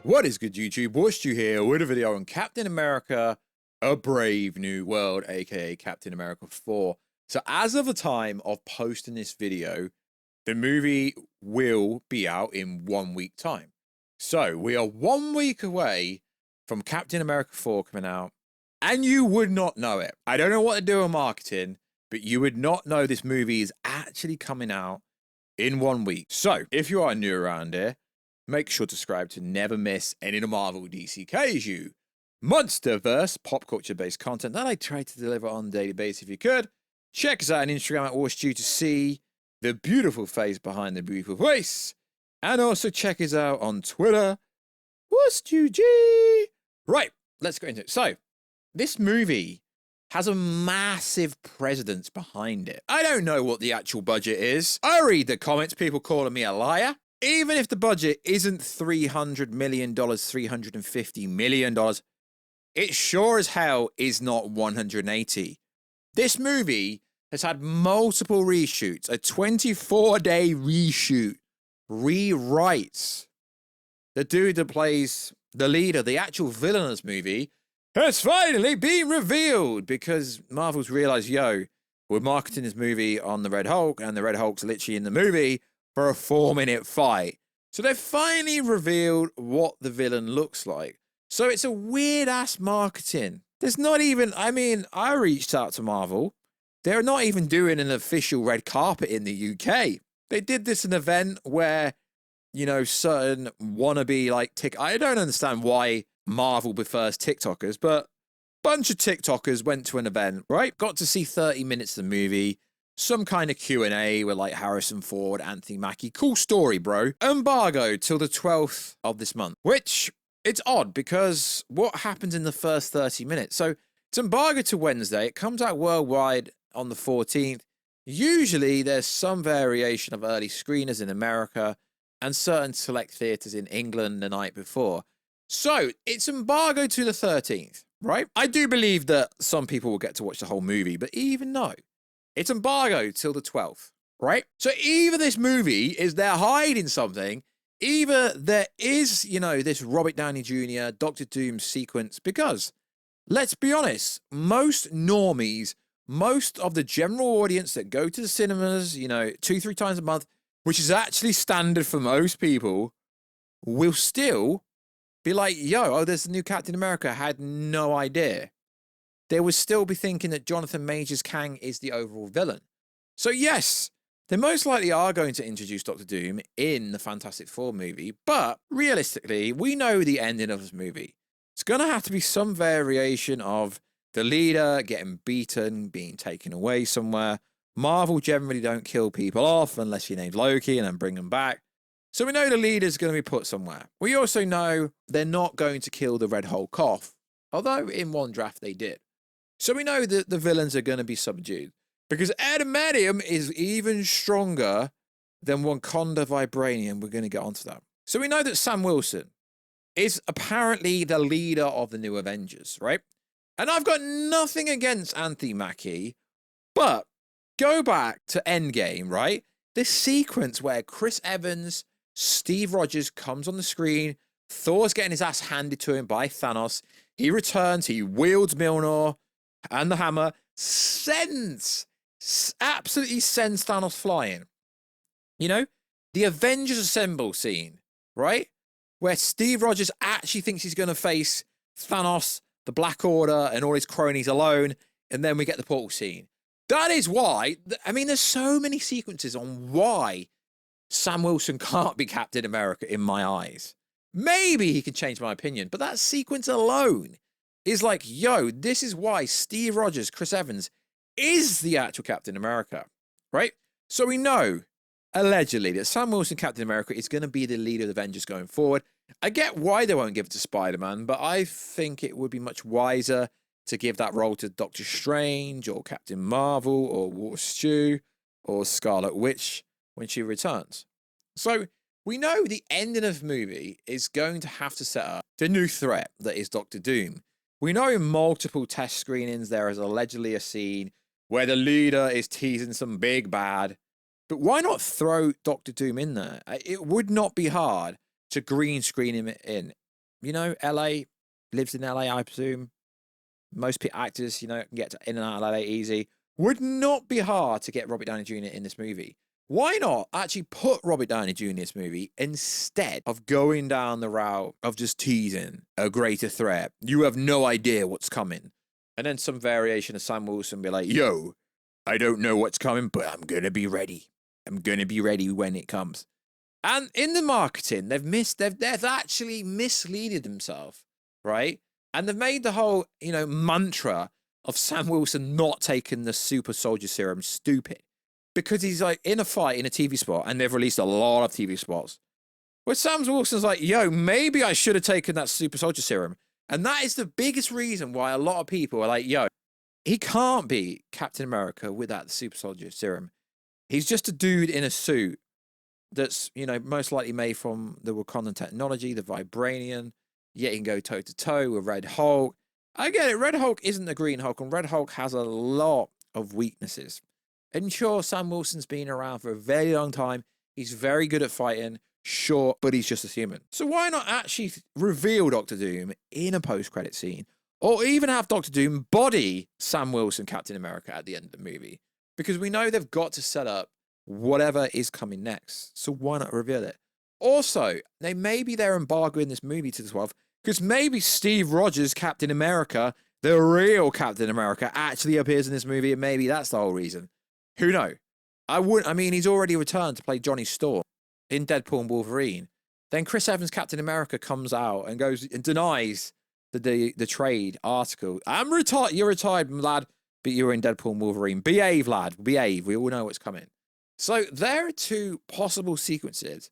What is good, YouTube? Stu here with a video on Captain America, A Brave New World, aka Captain America 4. So as of the time of posting this video, the movie will be out in 1 week time. So we are 1 week away from Captain America 4 coming out, and you would not know it. I don't know what to do on marketing, but you would not know this movie is actually coming out in 1 week. So if you are new around here, make sure to subscribe to never miss any of the Marvel DC Kaiju Monsterverse pop culture based content that I try to deliver on a daily basis. If you could, check us out on Instagram at Stu to see the beautiful face behind the beautiful face. And also check us out on Twitter, StuG. Right, let's get into it. So, this movie has a massive presence behind it. I don't know what the actual budget is. I read the comments, people calling me a liar. Even if the budget isn't $300 million, $350 million, it sure as hell is not 180. This movie has had multiple reshoots, a 24-day reshoot, rewrites. The dude that plays the leader, the actual villain of this movie, has finally been revealed because Marvel's realized, yo, we're marketing this movie on the Red Hulk, and the Red Hulk's literally in the movie for a 4-minute fight. So they've finally revealed what the villain looks like. So it's a weird-ass marketing. There's not even, I reached out to Marvel. They're not even doing an official red carpet in the UK. They did this an event where, you know, certain wannabe, I don't understand why Marvel prefers TikTokers, but a bunch of TikTokers went to an event, right? Got to see 30 minutes of the movie. Some kind of Q&A with Harrison Ford, Anthony Mackie. Cool story, bro. Embargo till the 12th of this month, which it's odd because what happens in the first 30 minutes? So it's embargoed to Wednesday. It comes out worldwide on the 14th. Usually there's some variation of early screeners in America and certain select theaters in England the night before. So it's embargoed to the 13th, right? I do believe that some people will get to watch the whole movie, but even though it's embargoed till the 12th, right? So either this movie is they're hiding something, either there is, this Robert Downey Jr., Dr. Doom sequence, because let's be honest, most normies, most of the general audience that go to the cinemas, 2-3 times a month, which is actually standard for most people, will still be like, there's the new Captain America. I had no idea. They would still be thinking that Jonathan Majors Kang is the overall villain. So yes, they most likely are going to introduce Dr. Doom in the Fantastic Four movie, but realistically, we know the ending of this movie. It's going to have to be some variation of the leader getting beaten, being taken away somewhere. Marvel generally don't kill people off unless you're named Loki and then bring them back. So we know the leader's going to be put somewhere. We also know they're not going to kill the Red Hulk off, although in one draft they did. So we know that the villains are going to be subdued because Adamantium is even stronger than Wakanda Vibranium. We're going to get onto that. So we know that Sam Wilson is apparently the leader of the new Avengers, right? And I've got nothing against Anthony Mackie, but go back to Endgame, right? This sequence where Chris Evans, Steve Rogers comes on the screen, Thor's getting his ass handed to him by Thanos. He returns, he wields Mjolnir and the hammer, absolutely sends Thanos flying. The Avengers Assemble scene, right? Where Steve Rogers actually thinks he's going to face Thanos, the Black Order, and all his cronies alone, and then we get the portal scene. That is why, there's so many sequences on why Sam Wilson can't be Captain America in my eyes. Maybe he can change my opinion, but that sequence alone is like, this is why Steve Rogers, Chris Evans, is the actual Captain America, right? So we know, allegedly, that Sam Wilson, Captain America, is going to be the leader of the Avengers going forward. I get why they won't give it to Spider-Man, but I think it would be much wiser to give that role to Doctor Strange or Captain Marvel or Stu or Scarlet Witch when she returns. So we know the ending of the movie is going to have to set up the new threat that is Dr. Doom. We know in multiple test screenings there is allegedly a scene where the leader is teasing some big bad. But why not throw Dr. Doom in there? It would not be hard to green screen him in. you know, LA, lives in LA, I presume. Most actors, you know, can get in and out of LA easy. Would not be hard to get Robert Downey Jr. in this movie. Why not actually put Robert Downey Jr. in this movie instead of going down the route of just teasing a greater threat? You have no idea what's coming. And then some variation of Sam Wilson be like, yo, I don't know what's coming, but I'm going to be ready. I'm going to be ready when it comes. And in the marketing, they've actually misleaded themselves, right? And they've made the whole, you know, mantra of Sam Wilson not taking the super soldier serum stupid. Because he's like in a fight in a TV spot, and they've released a lot of TV spots where Sam Wilson's like, yo, maybe I should have taken that super soldier serum. And that is the biggest reason why a lot of people are like, yo, he can't be Captain America without the super soldier serum. He's just a dude in a suit that's, you know, most likely made from the Wakandan technology, the vibranium, yet he can go toe to toe with Red Hulk. I get it, Red Hulk isn't the Green Hulk, and Red Hulk has a lot of weaknesses. And sure, Sam Wilson's been around for a very long time. He's very good at fighting, sure, but he's just a human. So why not actually reveal Doctor Doom in a post-credit scene, or even have Doctor Doom body Sam Wilson, Captain America, at the end of the movie? Because we know they've got to set up whatever is coming next. So why not reveal it? Also, maybe they're embargoing this movie to the 12th, because maybe Steve Rogers, Captain America, the real Captain America, actually appears in this movie, and maybe that's the whole reason. Who knows? I mean, he's already returned to play Johnny Storm in Deadpool and Wolverine. Then Chris Evans' Captain America comes out and goes and denies the trade article. I'm retired. You're retired, lad, but you're in Deadpool and Wolverine. Behave, lad. Behave. We all know what's coming. So there are two possible sequences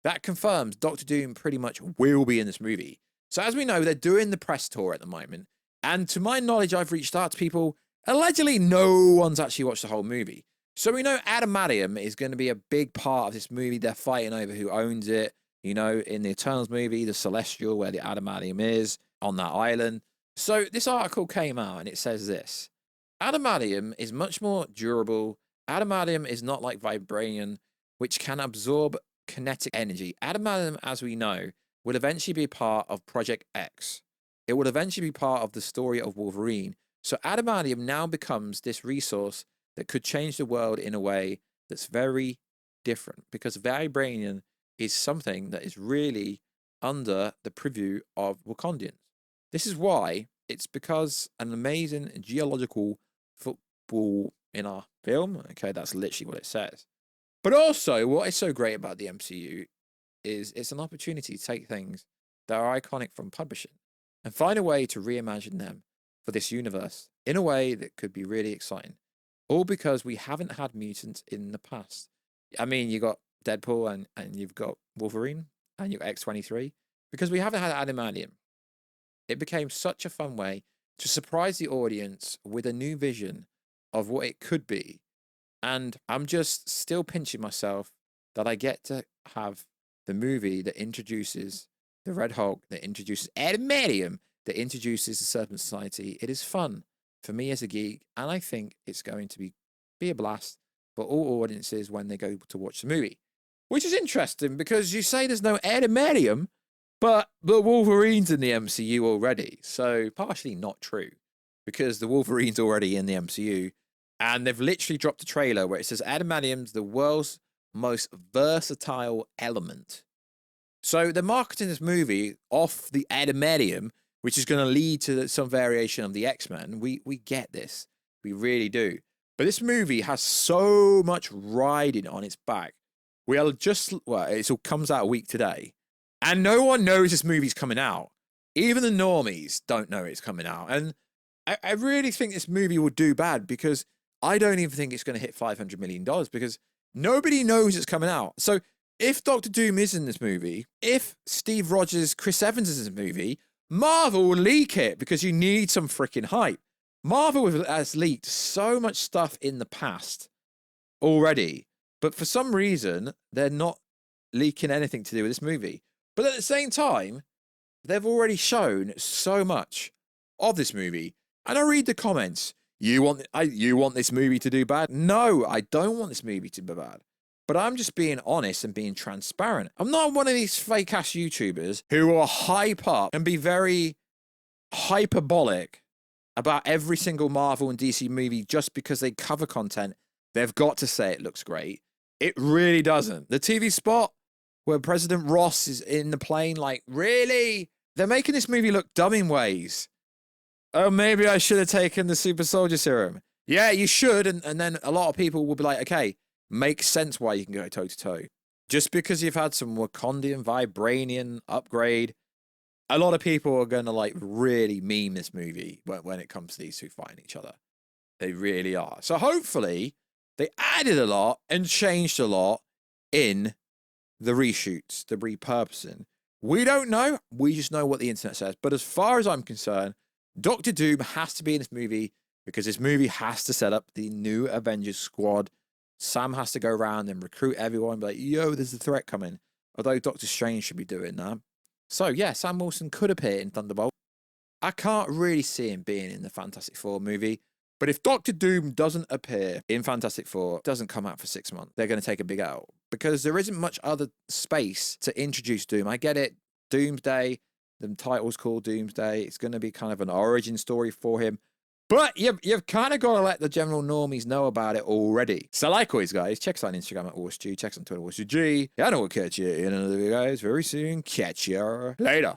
that confirms Doctor Doom pretty much will be in this movie. So as we know, they're doing the press tour at the moment. And to my knowledge, I've reached out to people. Allegedly, no one's actually watched the whole movie. So we know Adamantium is going to be a big part of this movie. They're fighting over who owns it. You know, in the Eternals movie, the Celestial, where the Adamantium is on that island. So this article came out and it says this. Adamantium is much more durable. Adamantium is not like vibranium, which can absorb kinetic energy. Adamantium, as we know, will eventually be part of Project X. It will eventually be part of the story of Wolverine. So Adamantium now becomes this resource that could change the world in a way that's very different, because vibranium is something that is really under the purview of Wakandians. This is why it's because an amazing geological football in our film. Okay, that's literally what it says. But also, what is so great about the MCU is it's an opportunity to take things that are iconic from publishing and find a way to reimagine them for this universe in a way that could be really exciting. All because we haven't had mutants in the past. I mean, you got Deadpool and you've got Wolverine and you've got X-23. Because we haven't had Adamantium. It became such a fun way to surprise the audience with a new vision of what it could be. And I'm just still pinching myself that I get to have the movie that introduces the Red Hulk, that introduces Adamantium, that introduces the Serpent Society. It is fun for me as a geek, and I think it's going to be a blast for all audiences when they go to watch the movie. Which is interesting, because you say there's no Adamantium, but the Wolverine's in the MCU already. So partially not true, because the Wolverine's already in the MCU, and they've literally dropped a trailer where it says Adamantium's the world's most versatile element. So they're marketing this movie off the Adamantium, which is going to lead to some variation of the X-Men. We get this. We really do. But this movie has so much riding on its back. It all comes out a week today. And no one knows this movie's coming out. Even the normies don't know it's coming out. And I really think this movie will do bad, because I don't even think it's going to hit $500 million, because nobody knows it's coming out. So if Doctor Doom is in this movie, if Steve Rogers, Chris Evans is in this movie, Marvel will leak it, because you need some freaking hype. Marvel has leaked so much stuff in the past already, but for some reason, they're not leaking anything to do with this movie. But at the same time, they've already shown so much of this movie. And I read the comments. You want this movie to do bad? No, I don't want this movie to be bad. But I'm just being honest and being transparent. I'm not one of these fake ass YouTubers who will hype up and be very hyperbolic about every single Marvel and DC movie just because they cover content. They've got to say it looks great. It really doesn't. The TV spot where President Ross is in the plane, like, really? They're making this movie look dumb in ways. Oh, maybe I should have taken the super soldier serum. Yeah, you should. And then a lot of people will be like, okay, makes sense why you can go toe to toe. Just because you've had some Wakandian vibranium upgrade, a lot of people are going to like really meme this movie when it comes to these two fighting each other. They really are. So hopefully they added a lot and changed a lot in the reshoots, the repurposing. We don't know. We just know what the internet says. But as far as I'm concerned, Doctor Doom has to be in this movie because this movie has to set up the new Avengers squad. Sam has to go around and recruit everyone and be like, yo, there's a threat coming. Although Doctor Strange should be doing that. So, yeah, Sam Wilson could appear in Thunderbolt. I can't really see him being in the Fantastic Four movie. But if Doctor Doom doesn't appear in Fantastic Four, doesn't come out for 6 months, they're going to take a big L. Because there isn't much other space to introduce Doom. I get it. Doomsday. The title's called Doomsday. It's going to be kind of an origin story for him. But you've kind of got to let the general normies know about it already. So like always, guys, check us out on Instagram at WarsG. Check us on Twitter, WarsG. Yeah, I know we'll catch you in another video, guys, very soon. Catch you later.